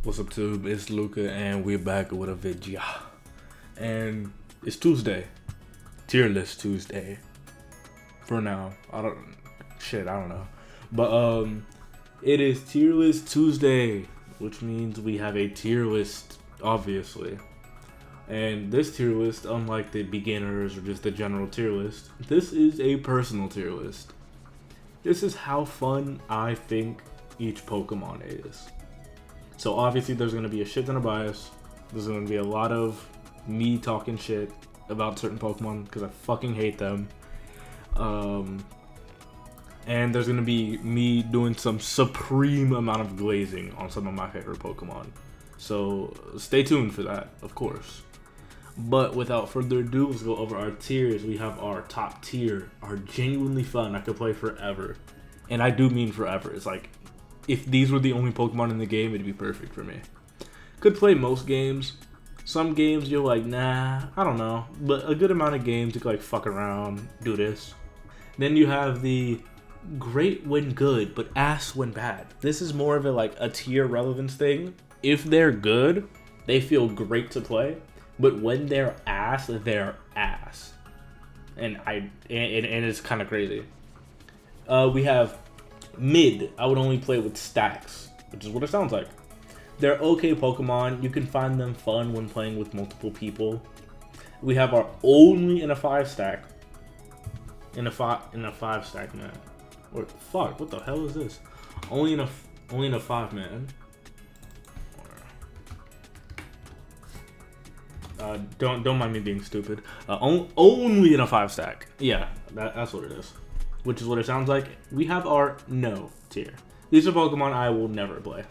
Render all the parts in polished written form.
What's up, tube? It's Luca, and we're back with a video. And it's Tuesday, tier list Tuesday. For now, I don't know. But it is tier list Tuesday, which means we have a tier list, obviously. And this tier list, unlike the beginners or just the general tier list, this is a personal tier list. This is how fun I think each Pokemon is. So obviously there's going to be a shit ton of bias. There's going to be a lot of me talking shit about certain Pokemon because I fucking hate them. And there's going to be me doing some supreme amount of glazing on some of my favorite Pokemon. So stay tuned for that, of course. But without further ado, let's go over our tiers. We have our top tier, our genuinely fun. I could play forever. And I do mean forever. It's like, if these were the only Pokemon in the game, it'd be perfect for me. Could play most games. Some games you're like, nah, I don't know. But a good amount of games you could like fuck around, do this. Then you have the great when good, but ass when bad. This is more of a tier relevance thing. If they're good, they feel great to play. But when they're ass, they're ass. And it's kind of crazy. We have mid. I would only play with stacks, which is what it sounds like. They're okay Pokemon. You can find them fun when playing with multiple people. We have our only in a 5-stack. In a 5-stack, man. Or fuck, what the hell is this? Only in a 5-man. Don't mind me being stupid. Only in a 5-stack. Yeah, that's what it is. Which is what it sounds like. We have our no tier. These are Pokemon I will never play.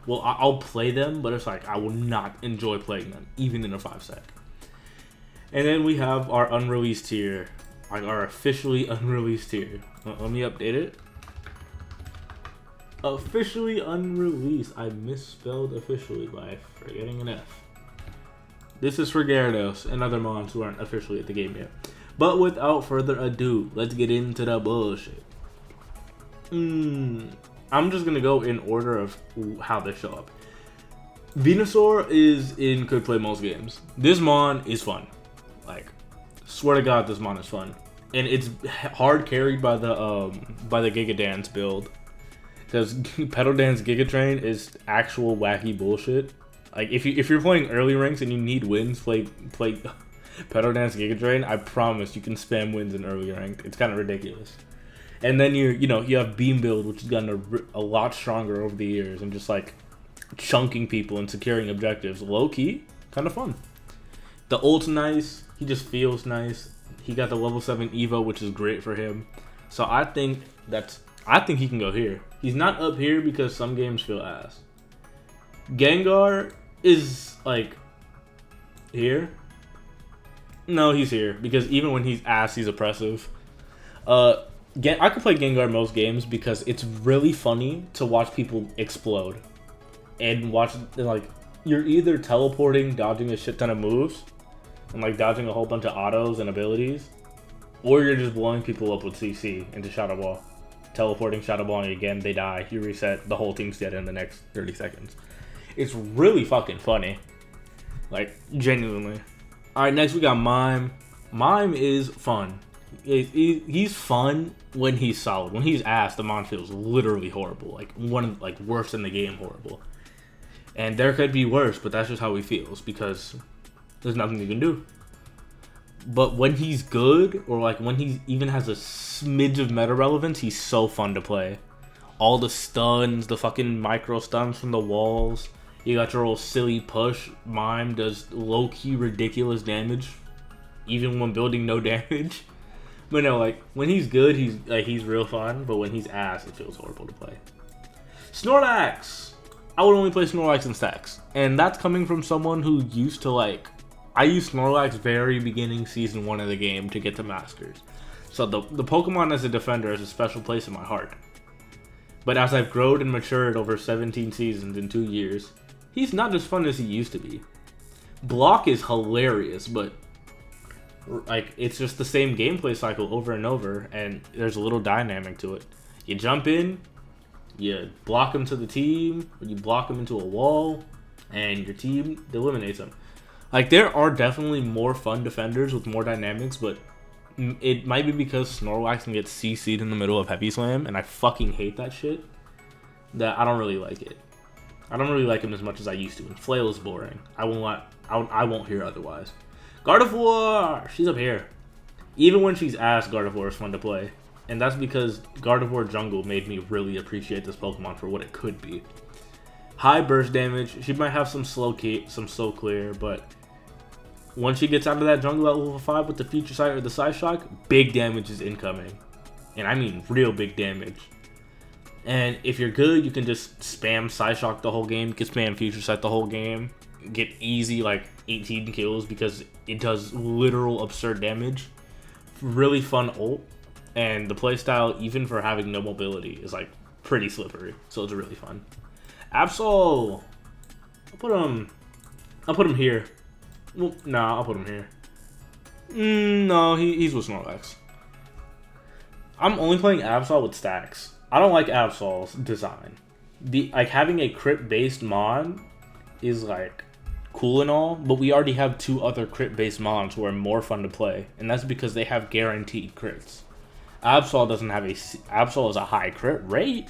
Well, I'll play them, but it's like I will not enjoy playing them, even in a 5-stack. And then we have our unreleased tier, like our officially unreleased tier. Let me update it. Officially unreleased. I misspelled officially by forgetting an F. This is for Gyarados and other mons who aren't officially at the game yet. But without further ado, let's get into the bullshit. I'm just going to go in order of how they show up. Venusaur is in could play most games. This mon is fun. Like, swear to God, this mon is fun. And it's hard carried by the Giga Dance build. Because Petal Dance Giga Train is actual wacky bullshit. Like, if you're playing early ranks and you need wins, play Petal Dance Giga Drain, I promise you can spam wins in early rank. It's kind of ridiculous. And then you have Beam Build, which has gotten a lot stronger over the years, and just like chunking people and securing objectives. Low key, kind of fun. The ult's nice. He just feels nice. He got the level 7 Evo, which is great for him. So I think he can go here. He's not up here because some games feel ass. Gengar is like here. No, he's here because even when he's ass, he's oppressive. I could play Gengar most games because it's really funny to watch people explode and watch like you're either teleporting, dodging a shit ton of moves, and like dodging a whole bunch of autos and abilities, or you're just blowing people up with CC into Shadow Ball, teleporting, Shadow Balling again, they die, you reset, the whole team's dead in the next 30 seconds. It's really fucking funny, like genuinely. Alright, next we got Mime. Mime is fun. He's fun when he's solid. When he's ass, the mon feels literally horrible. Like worse in the game horrible. And there could be worse, but that's just how he feels because there's nothing you can do. But when he's good, or like when he even has a smidge of meta relevance, he's so fun to play. All the stuns, the fucking micro stuns from the walls. You got your old silly push. Mime does low-key ridiculous damage, even when building no damage. But no, like when he's good, he's real fun. But when he's ass, it feels horrible to play. Snorlax. I would only play Snorlax in stacks, and that's coming from someone who used to like. I used Snorlax very beginning season 1 of the game to get to Masters. So the Pokemon as a defender has a special place in my heart. But as I've grown and matured over 17 seasons in 2 years, he's not as fun as he used to be. Block is hilarious, but like it's just the same gameplay cycle over and over, and there's a little dynamic to it. You jump in, you block him to the team, or you block him into a wall, and your team eliminates them. Like, there are definitely more fun defenders with more dynamics, but it might be because Snorlax can get CC'd in the middle of Heavy Slam, and I fucking hate that shit, that I don't really like it. I don't really like him as much as I used to. And Flail is boring. I won't hear otherwise. Gardevoir! She's up here. Even when she's ass, Gardevoir is fun to play. And that's because Gardevoir Jungle made me really appreciate this Pokemon for what it could be. High burst damage. She might have some slow clear, but once she gets out of that jungle at level 5 with the Future Sight or the Side Shock, big damage is incoming. And I mean real big damage. And if you're good, you can just spam Side Shock the whole game. You can spam Future Sight the whole game. Get easy like 18 kills because it does literal absurd damage. Really fun ult. And the playstyle, even for having no mobility, is like pretty slippery. So it's really fun. Absol! I'll put him here. Well, nah, I'll put him here. No, he's with Snorlax. I'm only playing Absol with stacks. I don't like Absol's design. Like having a crit based mod is like cool and all, but we already have 2 other crit based mods who are more fun to play, and that's because they have guaranteed crits. Absol doesn't have Absol is a high crit rate,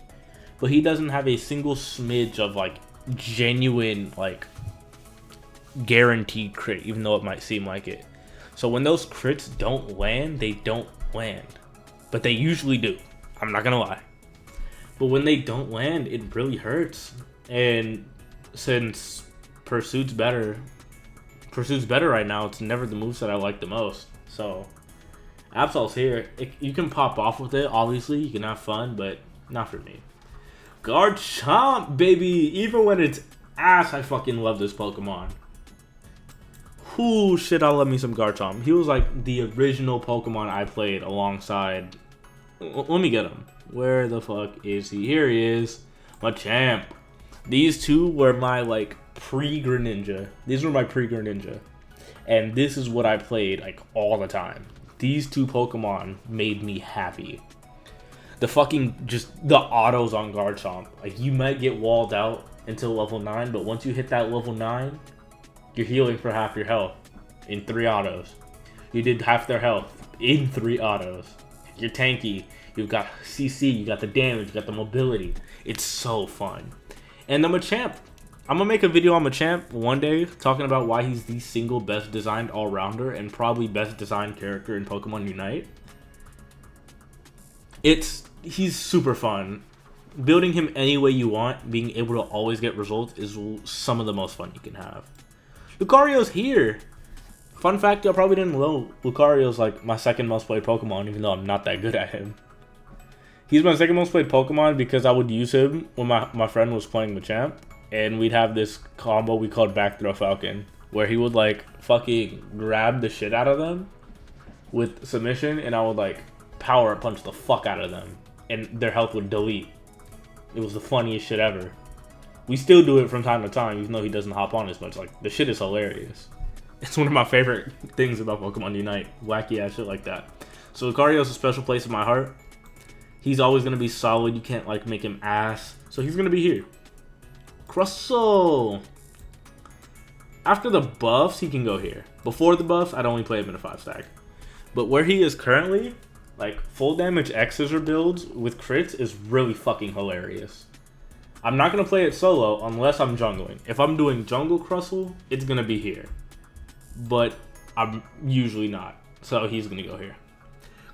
but he doesn't have a single smidge of like genuine like guaranteed crit, even though it might seem like it. So when those crits don't land, they don't land, but they usually do. I'm not gonna lie. But when they don't land, it really hurts. And since Pursuit's better right now, it's never the moveset I like the most. So Absol's here. You can pop off with it, obviously. You can have fun, but not for me. Garchomp, baby! Even when it's ass, I fucking love this Pokemon. Whoo, shit, I love me some Garchomp. He was like the original Pokemon I played alongside. Let me get him. Where the fuck is he? Here he is. Machamp. These two were my like pre-Greninja. These were my pre-Greninja. And this is what I played like all the time. These 2 Pokemon made me happy. The fucking just the autos on Garchomp. Like you might get walled out until level 9, but once you hit that level 9, you're healing for half your health in 3 autos. You did half their health in 3 autos. You're tanky. You've got CC, you got the damage, you got the mobility. It's so fun. And the Machamp. I'm gonna make a video on Machamp one day talking about why he's the single best designed all-rounder and probably best designed character in Pokemon Unite. He's super fun. Building him any way you want, being able to always get results is some of the most fun you can have. Lucario's here. Fun fact, I probably didn't know Lucario's like my second most played Pokemon, even though I'm not that good at him. He's my second most played Pokemon because I would use him when my friend was playing Machamp, and we'd have this combo we called Back Throw Falcon, where he would like fucking grab the shit out of them with submission, and I would like power punch the fuck out of them, and their health would delete. It was the funniest shit ever. We still do it from time to time, even though he doesn't hop on as much. Like, the shit is hilarious. It's one of my favorite things about Pokemon Unite. Wacky ass shit like that. So Lucario's a special place in my heart. He's always going to be solid. You can't, like, make him ass. So he's going to be here. Crustle. After the buffs, he can go here. Before the buffs, I'd only play him in a 5-stack. But where he is currently, like, full damage X-Scissor builds with crits is really fucking hilarious. I'm not going to play it solo unless I'm jungling. If I'm doing jungle Crustle, it's going to be here. But I'm usually not. So he's going to go here.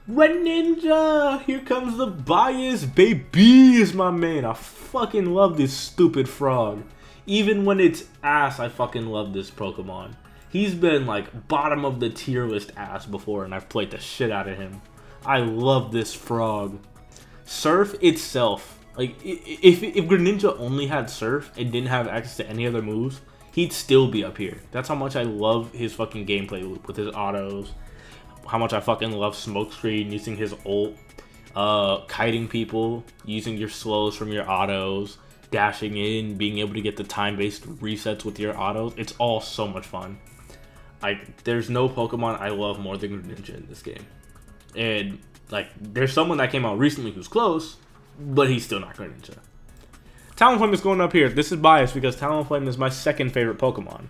Greninja! Here comes the bias. Baby is my man. I fucking love this stupid frog. Even when it's ass, I fucking love this Pokemon. He's been like bottom of the tier list ass before, and I've played the shit out of him. I love this frog. Surf itself. Like, if Greninja only had Surf and didn't have access to any other moves, he'd still be up here. That's how much I love his fucking gameplay loop with his autos. How much I fucking love Smokescreen, using his ult, kiting people, using your slows from your autos, dashing in, being able to get the time-based resets with your autos. It's all so much fun. Like, there's no Pokemon I love more than Greninja in this game. And, like, there's someone that came out recently who's close, but he's still not Greninja. Talonflame is going up here. This is biased because Talonflame is my second favorite Pokemon.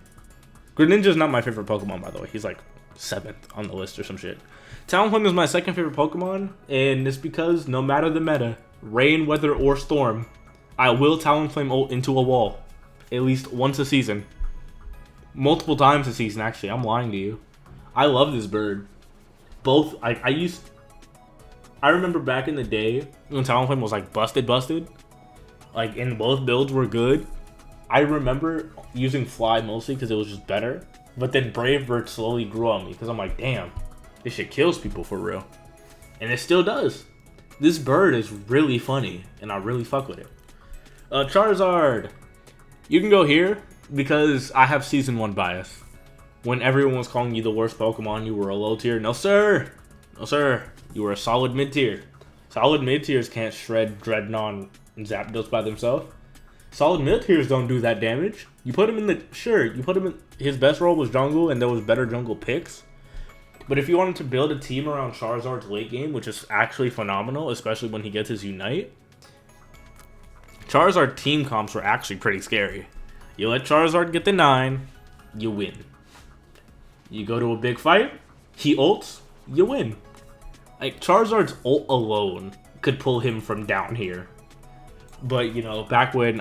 Greninja's not my favorite Pokemon, by the way. He's like 7th on the list or some shit. Talonflame is my second favorite Pokemon, and it's because no matter the meta, rain, weather, or storm, I will Talonflame ult into a wall. At least once a season. Multiple times a season, actually. I'm lying to you. I love this bird. Both, I remember back in the day when Talonflame was like busted. Like, and both builds were good. I remember using Fly mostly because it was just better. But then Brave Bird slowly grew on me because I'm like, damn, this shit kills people for real. And it still does. This bird is really funny, and I really fuck with it. Charizard. You can go here because I have Season 1 bias. When everyone was calling you the worst Pokemon, you were a low tier. No, sir. No, sir. You were a solid mid tier. Solid mid tiers can't shred Dreadnought and Zapdos by themselves. Solid mid tiers don't do that damage. You put him in the... Sure, you put him in... His best role was jungle, and there was better jungle picks. But if you wanted to build a team around Charizard's late game, which is actually phenomenal, especially when he gets his Unite, Charizard team comps were actually pretty scary. You let Charizard get the 9, you win. You go to a big fight, he ults, you win. Like, Charizard's ult alone could pull him from down here. But, you know, back when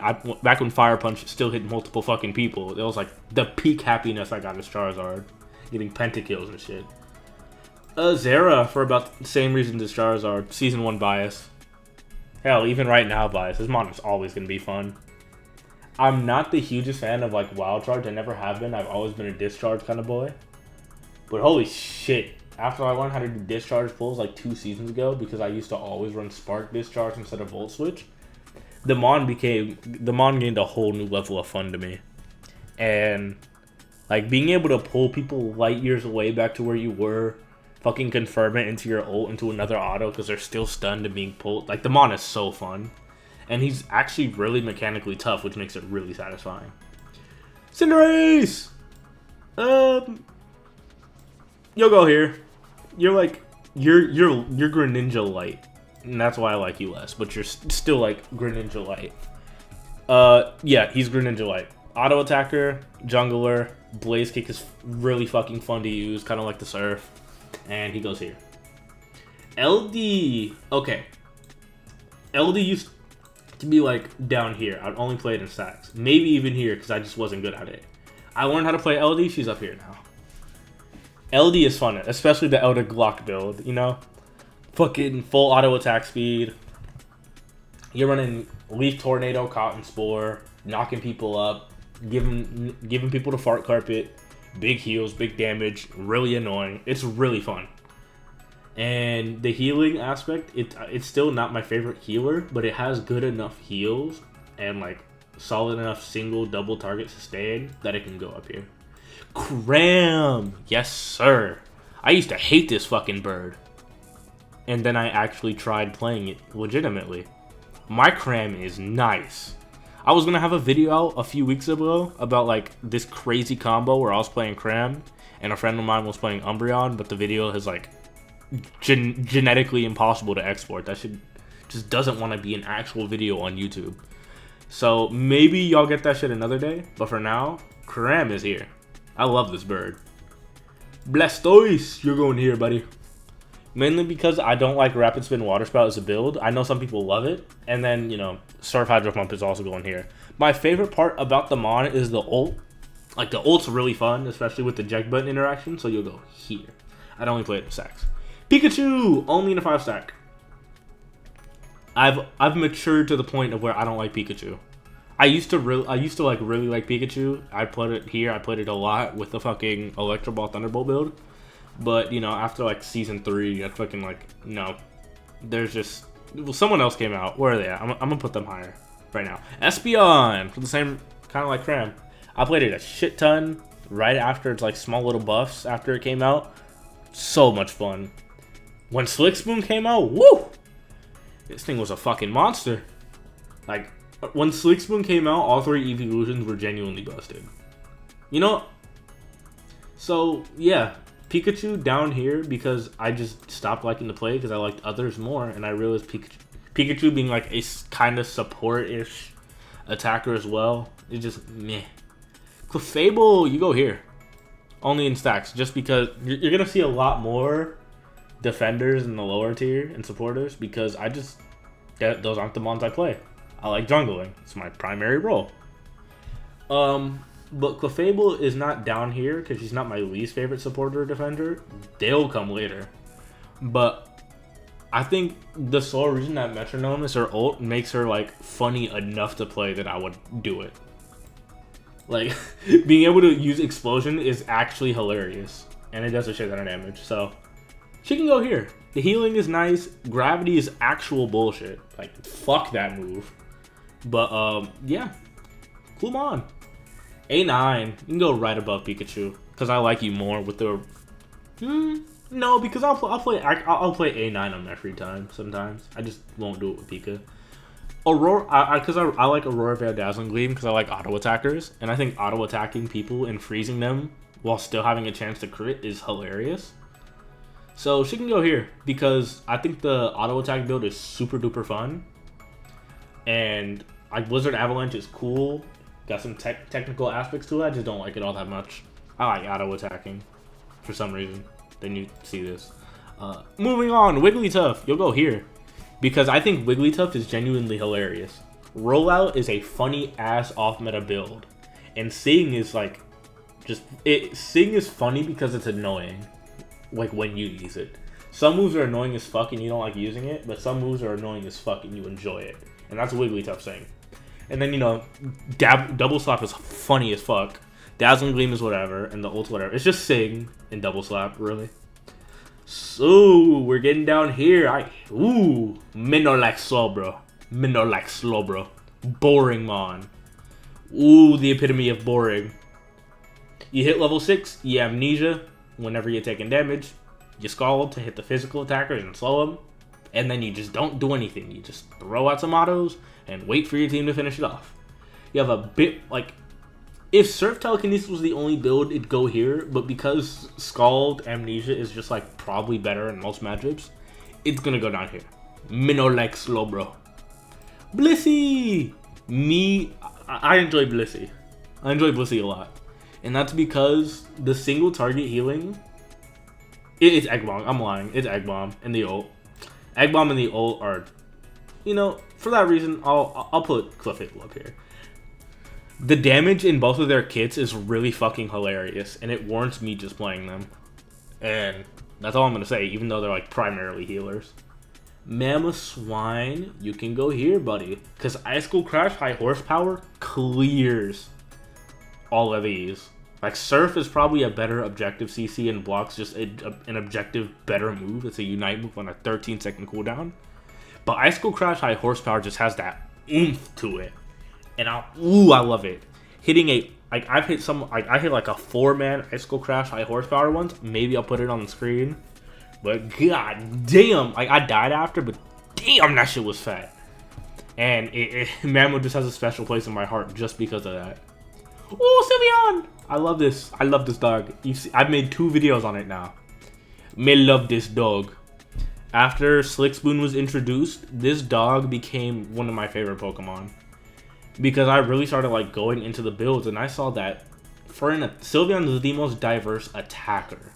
Fire Punch still hit multiple fucking people, it was like the peak happiness I got as Charizard. Getting pentakills and shit. Zera, for about the same reasons as Charizard. Season 1 bias. Hell, even right now bias. This mon is always going to be fun. I'm not the hugest fan of, like, Wild Charge. I never have been. I've always been a Discharge kind of boy. But holy shit. After I learned how to do Discharge pulls like 2 seasons ago, because I used to always run Spark Discharge instead of Volt Switch, the mon gained a whole new level of fun to me. And, like, being able to pull people light years away back to where you were, fucking confirm it into your ult into another auto because they're still stunned and being pulled. Like, the mon is so fun. And he's actually really mechanically tough, which makes it really satisfying. Cinderace! You'll go here. You're like, you're Greninja light. And that's why I like you less. But you're still like Greninja light. Yeah, he's Greninja light. Auto attacker, jungler, Blaze Kick is really fucking fun to use, kind of like the Surf. And he goes here. LD. Okay. LD used to be like down here. I'd only play it in stacks. Maybe even here because I just wasn't good at it. I learned how to play LD. She's up here now. LD is fun, especially the Elder Glock build, you know? Fucking full auto attack speed. You're running Leaf Tornado, Cotton Spore, knocking people up, giving people the fart carpet, big heals, big damage, really annoying. It's really fun. And the healing aspect, it's still not my favorite healer, but it has good enough heals and like solid enough single, double target sustain that it can go up here. Cram! Yes, sir. I used to hate this fucking bird. And then I actually tried playing it legitimately. My Cram is nice. I was gonna have a video out a few weeks ago about like this crazy combo where I was playing Cram and a friend of mine was playing Umbreon, but the video is like genetically impossible to export. That shit just doesn't want to be an actual video on YouTube. So maybe y'all get that shit another day, but for now, Cram is here. I love this bird. Blastoise, you're going here, buddy. Mainly because I don't like Rapid Spin Water Spout as a build. I know some people love it. And then, you know, Surf Hydro Pump is also going here. My favorite part about the mon is the ult. Like, the ult's really fun, especially with the Eject Button interaction. So you'll go here. I'd only play it in stacks. Pikachu, only in a 5-stack. I've matured to the point of where I don't like Pikachu. I used to really like Pikachu. I put it here. I played it a lot with the fucking Electro Ball Thunderbolt build. But, you know, after, like, Season 3, I fucking, like, no. There's just... Well, someone else came out. Where are they at? I'm gonna put them higher right now. Espeon! For the same... Kind of like Cram. I played it a shit ton right after its, like, small little buffs after it came out. So much fun. When Slick Spoon came out, woo! This thing was a fucking monster. Like, when Slick Spoon came out, all 3 evolutions were genuinely busted. You know... So, yeah... Pikachu down here because I just stopped liking to play because I liked others more, and I realized Pikachu being like a kind of support-ish attacker as well. It's just meh. Clefable, you go here. Only in stacks, just because you're gonna see a lot more defenders in the lower tier and supporters, because those aren't the mons I play. I like jungling. It's my primary role. But Clefable is not down here because she's not my least favorite supporter or defender. They'll come later. But I think the sole reason that Metronome is her ult makes her like funny enough to play that I would do it. Like, being able to use Explosion is actually hilarious. And it does a shit ton of damage, so she can go here. The healing is nice. Gravity is actual bullshit. Like, fuck that move. But, yeah. Cool on. A9. You can go right above Pikachu. Because I like you more with the... no, because I'll play A9 on my free time sometimes. I just won't do it with Pika. Aurora, because I like Aurora via Dazzling Gleam because I like auto attackers, and I think auto attacking people and freezing them while still having a chance to crit is hilarious. So she can go here because I think the auto attack build is super duper fun, and like Blizzard Avalanche is cool, got some technical aspects to it. I just don't like it all that much. I like auto attacking for some reason. Then you see this. Moving on, Wigglytuff, you'll go here. Because I think Wigglytuff is genuinely hilarious. Rollout is a funny ass off meta build. And Sing is like Sing is funny because it's annoying. Like when you use it. Some moves are annoying as fuck and you don't like using it, but some moves are annoying as fuck and you enjoy it. And that's Wigglytuff Sing. And then, you know, Double Slap is funny as fuck. Dazzling Gleam is whatever, and the ult's whatever. It's just Sing and Double Slap, really. So, we're getting down here. Men are like slow, bro. Men are like slow, bro. Boring, mon. Ooh, the epitome of boring. You hit level 6, you amnesia. Whenever you're taking damage, you scald to hit the physical attackers and slow them. And then you just don't do anything. You just throw out some autos and wait for your team to finish it off. You have a bit, like... If Surf Telekinesis was the only build, it'd go here, but because Scald Amnesia is just like probably better in most matchups, it's gonna go down here. Minnow like slow, bro. Blissey! I enjoy Blissey. I enjoy Blissey a lot. And that's because the single target healing, it's Egg Bomb. I'm lying. It's Egg Bomb and the ult. Egg Bomb and the ult are, you know, for that reason, I'll put Clefable up here. The damage in both of their kits is really fucking hilarious, and it warrants me just playing them. And that's all I'm going to say, even though they're like primarily healers. Mamoswine, you can go here, buddy. Because Icicle Crash High Horsepower clears all of these. Like, Surf is probably a better objective CC and blocks just an objective better move. It's a Unite move on a 13-second cooldown. But Icicle Crash High Horsepower just has that oomph to it. And I love it. Hitting I hit like a 4-man Icicle Crash High Horsepower once. Maybe I'll put it on the screen. But god damn, like I died after, but damn, that shit was fat. And Mamo just has a special place in my heart just because of that. Oh, Sylveon! I love this. I love this dog. I've made 2 videos on it now. May love this dog. After Slick Spoon was introduced, this dog became one of my favorite Pokemon. Because I really started like going into the builds and I saw that Sylveon is the most diverse attacker.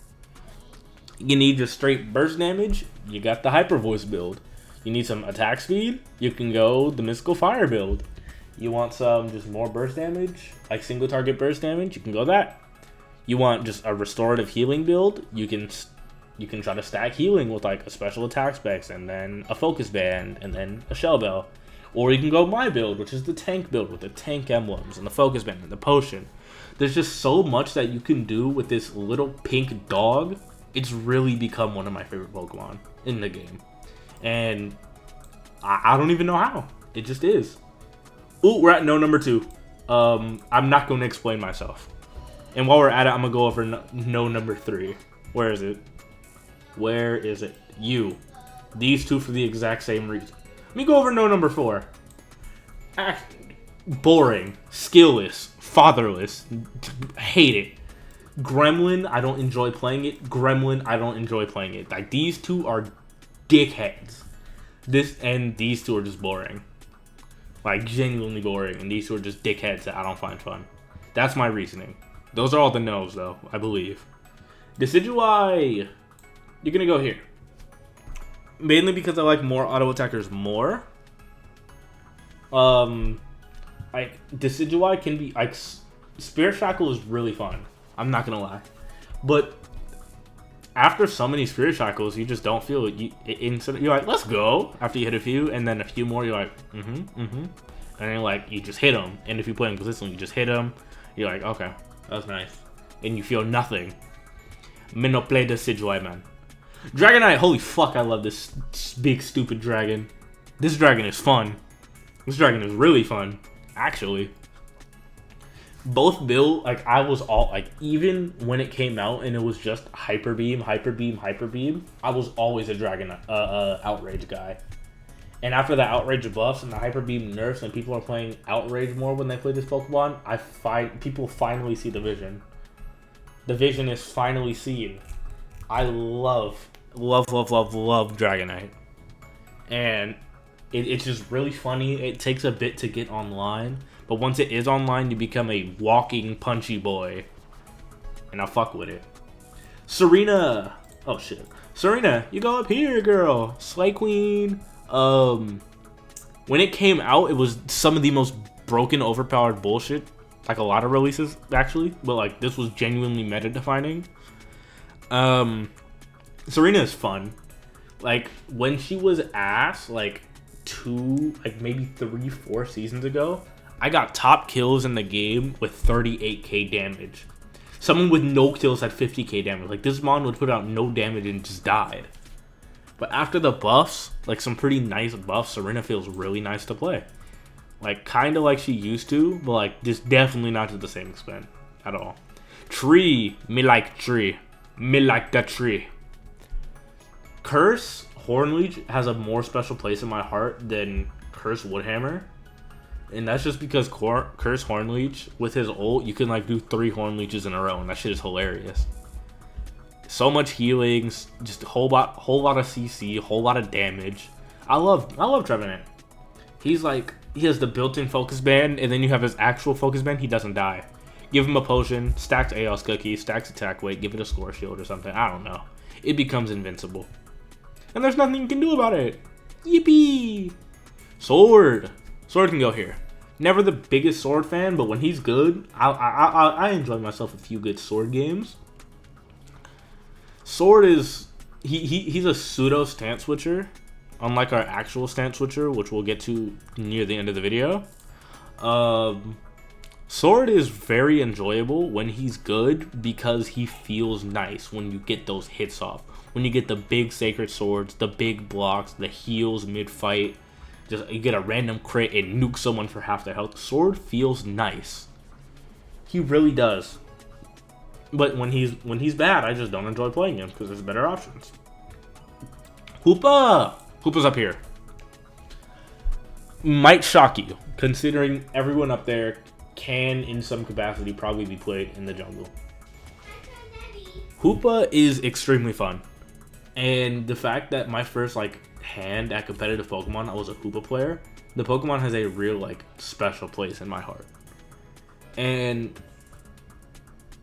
You need just straight burst damage, you got the Hyper Voice build. You need some attack speed, you can go the Mystical Fire build. You want some just more burst damage, like single target burst damage, you can go that. You want just a restorative healing build, you can try to stack healing with like a special attack specs and then a focus band and then a shell bell. Or you can go my build, which is the tank build with the tank emblems and the focus band and the potion. There's just so much that you can do with this little pink dog. It's really become one of my favorite Pokemon in the game. And I don't even know how. It just is. Ooh, we're at no number 2. I'm not going to explain myself. And while we're at it, I'm going to go over no number 3. Where is it? Where is it? You. These 2 for the exact same reason. Let me go over no number 4. Boring, skillless, fatherless, hate it. Gremlin, I don't enjoy playing it. Gremlin, I don't enjoy playing it. Like, these 2 are dickheads. These 2 are just boring. Like, genuinely boring. And these two are just dickheads that I don't find fun. That's my reasoning. Those are all the no's, though, I believe. Decidueye, you're going to go here. Mainly because I like more auto attackers more. Like, Decidueye can be, like, Spirit Shackle is really fun. I'm not going to lie. But after so many Spirit Shackles, you just don't feel it. You're like, let's go. After you hit a few, and then a few more, you're like, And then, like, you just hit them. And if you play them consistently, you just hit them. You're like, okay, that was nice. And you feel nothing. Me no play Decidueye, man. Dragonite, holy fuck, I love this big, stupid dragon. This dragon is fun. This dragon is really fun, actually. Both build, like, I was all, like, even when it came out and it was just Hyper Beam, Hyper Beam, Hyper Beam, I was always a Dragon Outrage guy. And after the Outrage buffs and the Hyper Beam nerfs and people are playing Outrage more when they play this Pokemon, people finally see the vision. The vision is finally seen. I love Dragonite. And it's just really funny. It takes a bit to get online. But once it is online, you become a walking punchy boy. And I fuck with it. Serena. Oh, shit. Serena, you go up here, girl. Slay Queen. When it came out, it was some of the most broken, overpowered bullshit. Like a lot of releases, actually. But, like, this was genuinely meta-defining. Serena is fun. Like, when she was ass, like, maybe 3-4 seasons ago, I got top kills in the game with 38k damage. Someone with no kills had 50k damage. Like, this mon would put out no damage and just died. But after the buffs, like some pretty nice buffs, Serena feels really nice to play. Like, kind of like she used to, but like, just definitely not to the same extent at all. Tree. Me like tree. Me like that tree. Curse Hornleech has a more special place in my heart than Curse Woodhammer. And that's just because Curse Hornleech, with his ult, you can like do 3 Hornleeches in a row, and that shit is hilarious. So much healings, just a whole lot of CC, whole lot of damage. I love Trevenant. He's like, he has the built-in focus band, and then you have his actual focus band, he doesn't die. Give him a potion, stacks AOS cookie, stacks attack weight, give it a score shield or something, I don't know. It becomes invincible. And there's nothing you can do about it. Yippee! Sword. Sword can go here. Never the biggest Sword fan, but when he's good, I enjoy myself a few good Sword games. Sword is he's a pseudo stance switcher, unlike our actual stance switcher, which we'll get to near the end of the video. Sword is very enjoyable when he's good because he feels nice when you get those hits off. When you get the big sacred swords, the big blocks, the heals mid-fight. Just you get a random crit and nuke someone for half their health. Sword feels nice. He really does. But when he's bad, I just don't enjoy playing him because there's better options. Hoopa! Hoopa's up here. Might shock you, considering everyone up there can, in some capacity, probably be played in the jungle. Hoopa is extremely fun. And the fact that my first, like, hand at competitive Pokemon, I was a Hoopa player, the Pokemon has a real, like, special place in my heart. And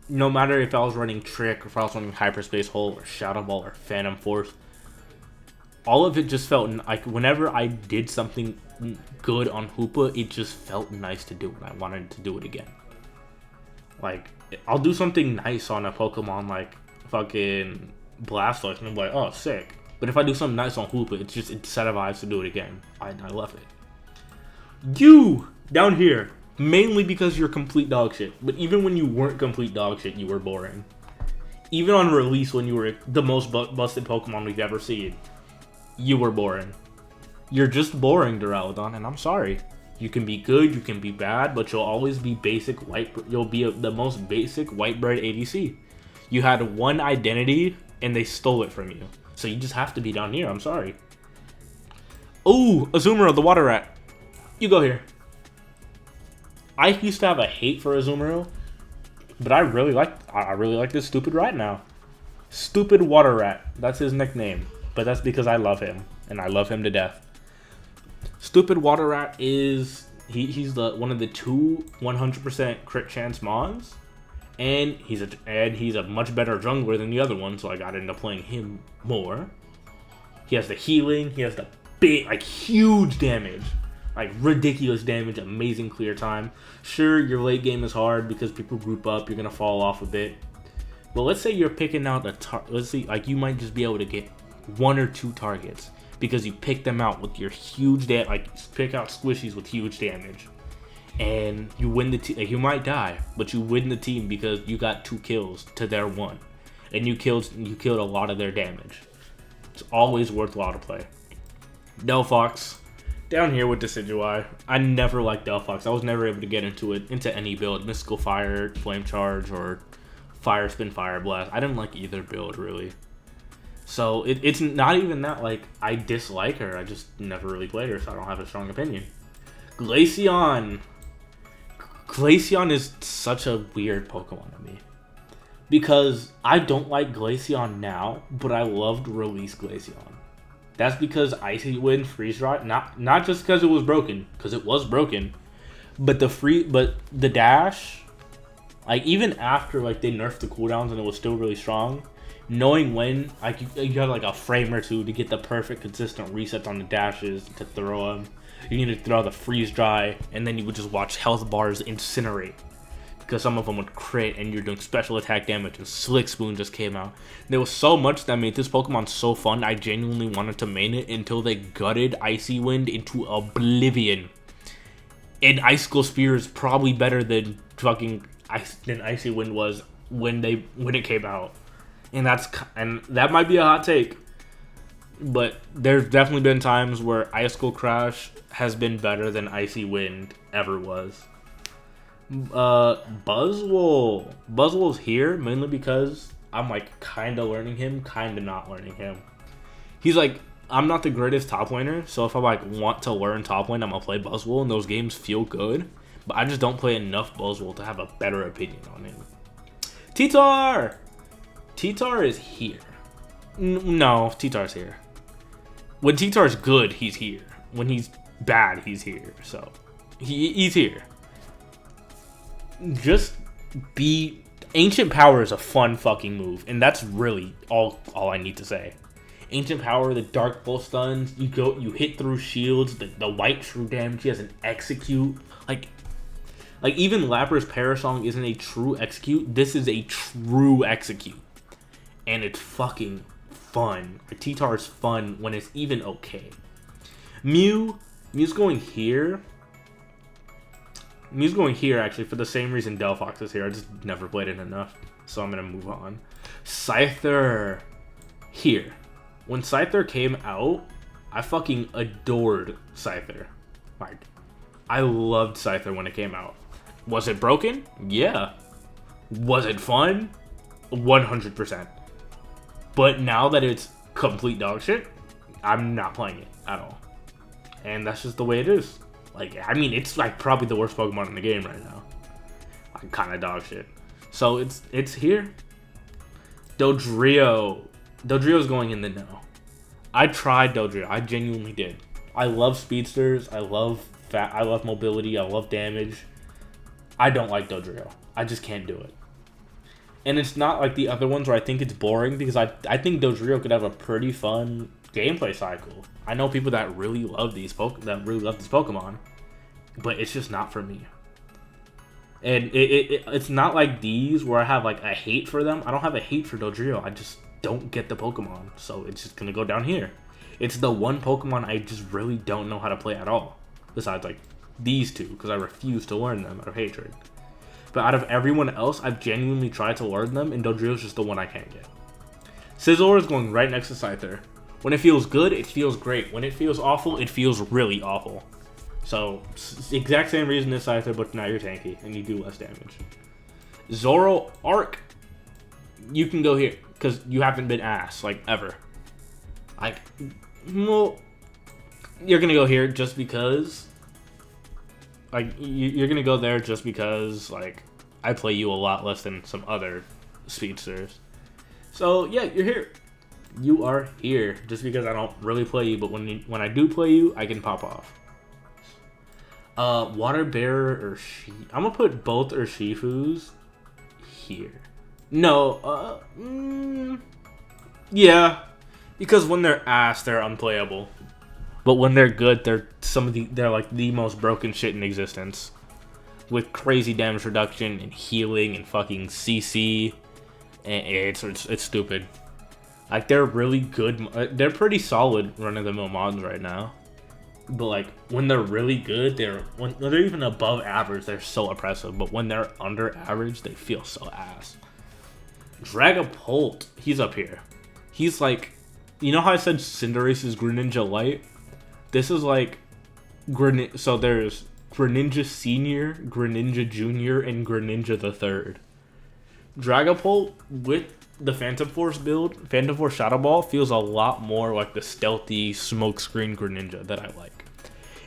no matter if I was running Trick, or if I was running Hyperspace Hole, or Shadow Ball, or Phantom Force, all of it just felt like whenever I did something good on Hoopa, it just felt nice to do, and I wanted to do it again. Like, I'll do something nice on a Pokemon like fucking Blastoise, and I'm like, oh, sick. But if I do something nice on Hoopa, it's just incentivized to do it again. I love it. You, down here, mainly because you're complete dog shit. But even when you weren't complete dog shit, you were boring. Even on release, when you were the most busted Pokemon we've ever seen, you were boring. You're just boring, Duraludon, and I'm sorry. You can be good, you can be bad, but you'll always be basic white. You'll be the most basic white bread ADC. You had one identity, and they stole it from you. So you just have to be down here. I'm sorry. Ooh, Azumarill, the water rat. You go here. I used to have a hate for Azumarill, but I really like this stupid rat now. Stupid water rat. That's his nickname. But that's because I love him, and I love him to death. Stupid water rat is He's the one of the two 100% crit chance mons, and he's a much better jungler than the other one, so I got into playing him more. He has the healing. He has the big, like, huge damage. Like, ridiculous damage, amazing clear time. Sure, your late game is hard because people group up. You're going to fall off a bit. But let's say you're picking out let's see, like, you might just be able to get 1 or 2 targets because you pick them out with your huge like, pick out squishies with huge damage. And you win the team. Like, you might die, but you win the team because you got 2 kills to their 1. And you killed a lot of their damage. It's always worthwhile to play. Delphox. Down here with Decidueye. I never liked Delphox. I was never able to get into any build. Mystical Fire, Flame Charge, or Fire Spin, Fire Blast. I didn't like either build, really. So it's not even that, like, I dislike her. I just never really played her, so I don't have a strong opinion. Glaceon. Glaceon is such a weird Pokemon to me. Because I don't like Glaceon now, but I loved Release Glaceon. That's because Icy Wind Freeze Dry, not just because it was broken, because it was broken, but the dash, like, even after, like, they nerfed the cooldowns and it was still really strong, knowing when, like, you have like a frame or two to get the perfect consistent resets on the dashes to throw them. You need to throw the Freeze Dry, and then you would just watch health bars incinerate. Because some of them would crit and you're doing special attack damage, and Slick Spoon just came out. There was so much that made this Pokemon so fun, I genuinely wanted to main it until they gutted Icy Wind into oblivion. And Icicle Spear is probably better than Icy Wind was when it came out. And that might be a hot take. But there's definitely been times where Icicle Crash has been better than Icy Wind ever was. Buzzwole. Buzzwole's here mainly because I'm, like, kind of learning him, kind of not learning him. He's like, I'm not the greatest top laner, so if I, like, want to learn top lane, I'm gonna play Buzzwole, and those games feel good. But I just don't play enough Buzzwole to have a better opinion on him. T-Tar! T-Tar is here. No, T-Tar's here. When T-Tar's good, he's here. When he's bad, he's here. So, he's here. Just be... Ancient Power is a fun fucking move, and that's really all I need to say. Ancient Power, the Dark Pulse stuns, you hit through shields, the white true damage, he has an execute. Like even Lapras Parasong isn't a true execute, this is a true execute. And it's fucking fun. T-Tar is fun when it's even okay. Mew's going here. Mew's going here, actually, for the same reason Delphox is here. I just never played it enough, so I'm going to move on. Scyther. Here. When Scyther came out, I fucking adored Scyther. Like, I loved Scyther when it came out. Was it broken? Yeah. Was it fun? 100%. But now that it's complete dog shit, I'm not playing it at all. And that's just the way it is. Like, I mean, it's like probably the worst Pokemon in the game right now. Like, kind of dog shit. So it's here. Dodrio. Dodrio's going in the no. I tried Dodrio. I genuinely did. I love speedsters. I love mobility. I love damage. I don't like Dodrio. I just can't do it. And it's not like the other ones where I think it's boring, because I think Dodrio could have a pretty fun gameplay cycle. I know people that really love this Pokemon, but it's just not for me. And it's not like these where I have like a hate for them. I don't have a hate for Dodrio. I just don't get the Pokemon, so it's just gonna go down here. It's the one Pokemon I just really don't know how to play at all, besides like these two, because I refuse to learn them out of hatred. But out of everyone else, I've genuinely tried to learn them, and Dodrio's just the one I can't get. Scizor is going right next to Scyther. When it feels good, it feels great. When it feels awful, it feels really awful. So, exact same reason as Scyther, but now you're tanky, and you do less damage. Zoroark, you can go here, because you haven't been ass, like, ever. Like, well, you're going to go here just because... Like, you're going to go there just because, like, I play you a lot less than some other speedsters. So, yeah, you're here. You are here just because I don't really play you, but when I do play you, I can pop off. Water bearer or I'm gonna put both Urshifus here. No, yeah, because when they're ass, they're unplayable. But when they're good, they're like the most broken shit in existence, with crazy damage reduction and healing and fucking CC, and it's stupid. Like they're really good. They're pretty solid run-of-the-mill mods right now. But like when they're really good, when they're even above average, they're so oppressive. But when they're under average, they feel so ass. Dragapult, he's up here. He's like, you know how I said Cinderace is Greninja Light? This is like so there's Greninja Senior, Greninja Junior, and Greninja the Third. Dragapult with the Phantom Force build, Phantom Force Shadow Ball, feels a lot more like the stealthy smokescreen Greninja that I like.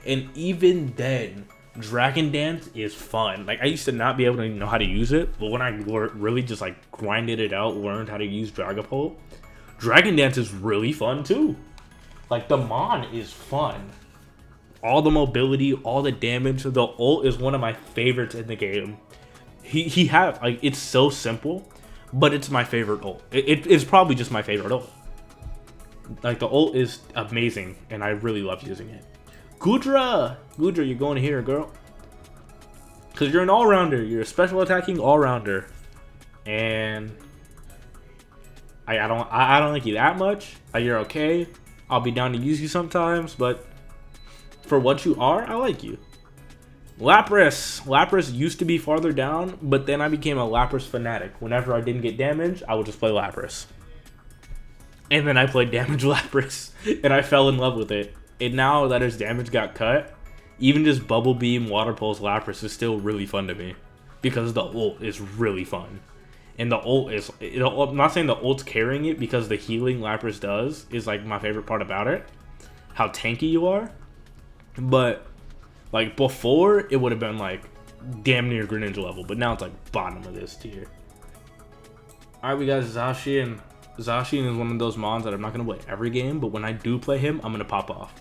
And even then, Dragon Dance is fun. Like I used to not be able to know how to use it, but when I really just like grinded it out, learned how to use Dragapult, Dragon Dance is really fun too. Like the Mon is fun. All the mobility, all the damage. The ult is one of my favorites in the game. He have like it's so simple, but it's my favorite ult. It's probably just my favorite ult. Like the ult is amazing, and I really love using it. Gudra, you're going here, girl. Cause you're an all-rounder. You're a special attacking all-rounder, and I don't like you that much. You're okay. I'll be down to use you sometimes, but for what you are, I like you. Lapras used to be farther down, but then I became a Lapras fanatic. Whenever I didn't get damage, I would just play Lapras. And then I played damage Lapras, and I fell in love with it. And now that his damage got cut, even just Bubble Beam, Water Pulse Lapras is still really fun to me. Because the ult is really fun. And the ult is, I'm not saying the ult's carrying it, because the healing Lapras does is like my favorite part about it. How tanky you are. But like before, it would have been like damn near Greninja level, but now it's like bottom of this tier. Alright, we got Zacian. Zacian is one of those mons that I'm not going to play every game, but when I do play him, I'm going to pop off.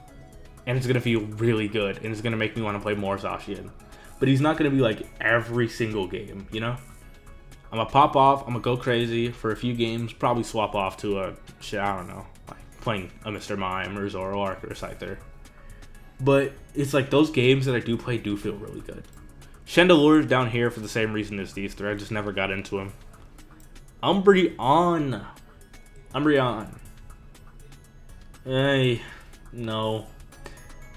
And it's going to feel really good, and it's going to make me want to play more Zacian. But he's not going to be like every single game, you know? I'm going to pop off, I'm going to go crazy for a few games, probably swap off to a, shit, I don't know, like playing a Mr. Mime or Zoroark or Scyther. But it's like those games that I do play do feel really good. Chandelure is down here for the same reason as these three. I just never got into him. Umbreon. Hey, no.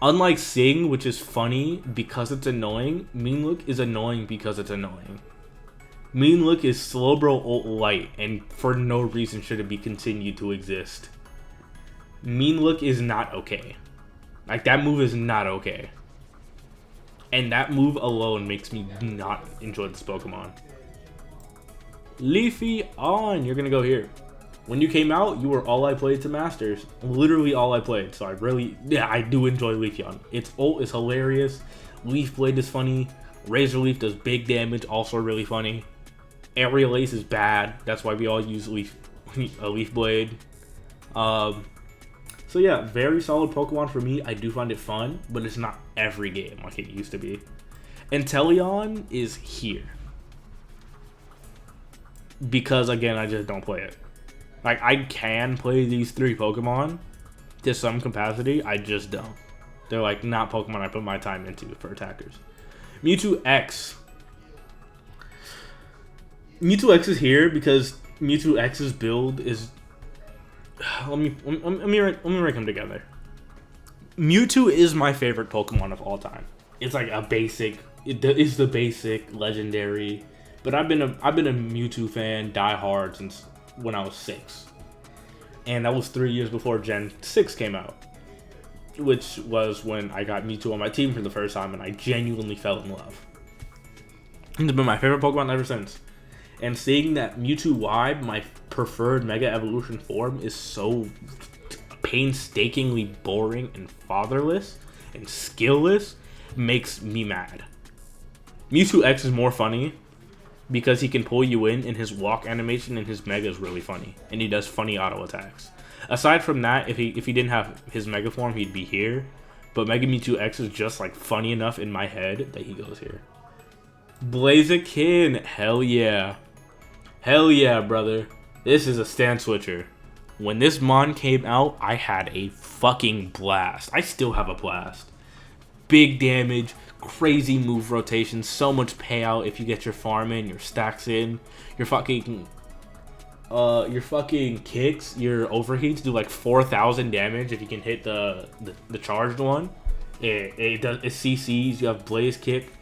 Unlike Sing, which is funny because it's annoying, Mean Look is annoying because it's annoying. Mean Look is Slowbro ult light, and for no reason should it be continued to exist. Mean Look is not okay. Like, that move is not okay. And that move alone makes me not enjoy this Pokemon. Leafy on. You're gonna go here. When you came out, you were all I played to Masters. Literally all I played. So I do enjoy Leafeon. Its ult is hilarious. Leaf Blade is funny. Razor Leaf does big damage, also really funny. Aerial Ace is bad. That's why we all use a Leaf Blade. So yeah, very solid Pokemon for me. I do find it fun, but it's not every game like it used to be. Inteleon is here. Because again, I just don't play it. Like, I can play these three Pokemon to some capacity, I just don't. They're like not Pokemon I put my time into for attackers. Mewtwo X. Mewtwo X is here because Mewtwo X's build is... Let me rank them together. Mewtwo is my favorite Pokemon of all time. It's like a basic... It is the basic legendary... But I've been a Mewtwo fan, die hard, since when I was 6. And that was 3 years before Gen 6 came out. Which was when I got Mewtwo on my team for the first time, and I genuinely fell in love. It's been my favorite Pokemon ever since. And seeing that Mewtwo Y, my preferred Mega Evolution form, is so painstakingly boring and fatherless and skillless makes me mad. Mewtwo X is more funny because he can pull you in, and his walk animation and his Mega is really funny. And he does funny auto attacks. Aside from that, if he didn't have his Mega form, he'd be here. but Mega Mewtwo X is just like funny enough in my head that he goes here. Blaziken, hell yeah. Hell yeah, brother. This is a stand switcher. When this mon came out, I had a fucking blast. I still have a blast. Big damage, crazy move rotation, so much payout if you get your farm in, your stacks in, your fucking kicks, your overheats do like 4,000 damage if you can hit the charged one. It CCs, you have Blaze Kick,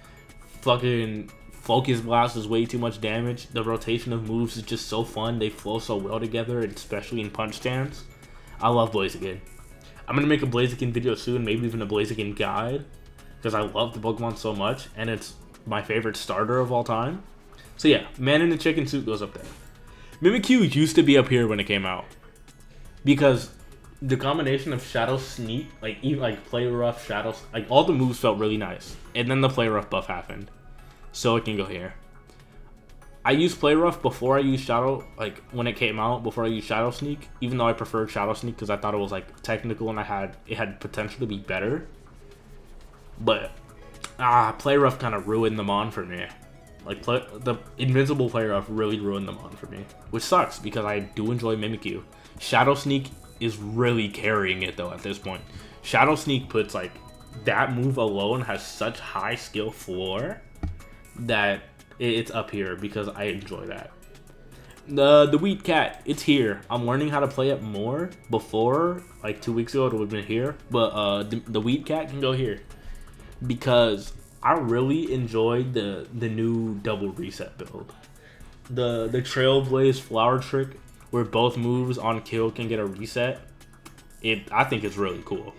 fucking Focus Blast is way too much damage. The rotation of moves is just so fun. They flow so well together, especially in punch stance. I love Blaziken. I'm gonna make a Blaziken video soon, maybe even a Blaziken guide, because I love the Pokemon so much, and it's my favorite starter of all time. So yeah, Man in the Chicken Suit goes up there. Mimikyu used to be up here when it came out, because the combination of Shadow Sneak, like even like Play Rough, Shadow, like all the moves felt really nice, and then the Play Rough buff happened. So it can go here. I used Play Rough before I used Shadow, like when it came out, before I used Shadow Sneak, even though I preferred Shadow Sneak because I thought it was like technical and it had potential to be better. But Play Rough kind of ruined the mon for me. Like the Invincible Play Rough really ruined the mon for me, which sucks because I do enjoy Mimikyu. Shadow Sneak is really carrying it though at this point. Shadow Sneak puts like that move alone has such high skill floor that it's up here because I enjoy that. The Wheat Cat, it's here. I'm learning how to play it more. Before, like 2 weeks ago, it would have been here. But the Wheat Cat can go here because I really enjoyed the new double reset build. The Trailblaze Flower Trick, where both moves on kill can get a reset. I think it's really cool,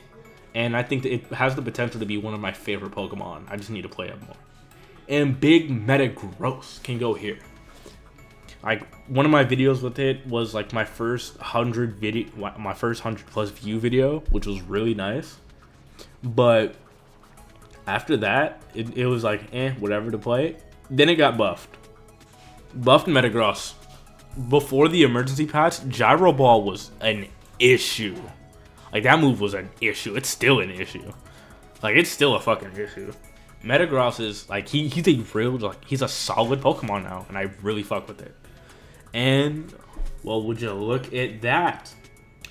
and I think that it has the potential to be one of my favorite Pokemon. I just need to play it more. And Big Metagross can go here. Like one of my videos with it was like my first 100 plus view video, which was really nice. But after that, it was like whatever to play. Then it got buffed. Buffed Metagross. Before the emergency patch, Gyro Ball was an issue. Like that move was an issue. It's still an issue. Like it's still a fucking issue. Metagross is like he's a real, like he's a solid Pokemon now, and I really fuck with it. And well, would you look at that?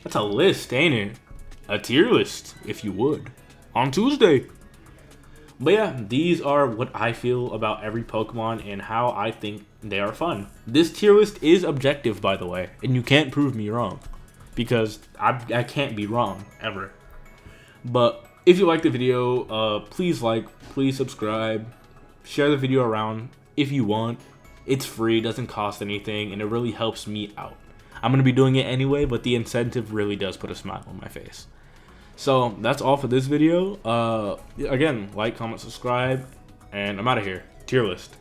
That's a list, ain't it? A tier list, if you would, on Tuesday. But yeah, these are what I feel about every Pokemon and how I think they are fun. This tier list is objective, by the way, and you can't prove me wrong, because I can't be wrong ever. But if you like the video, please like, please subscribe, share the video around if you want. It's free, doesn't cost anything, and it really helps me out. I'm going to be doing it anyway, but the incentive really does put a smile on my face. So that's all for this video. Again, like, comment, subscribe, and I'm out of here. Tier list.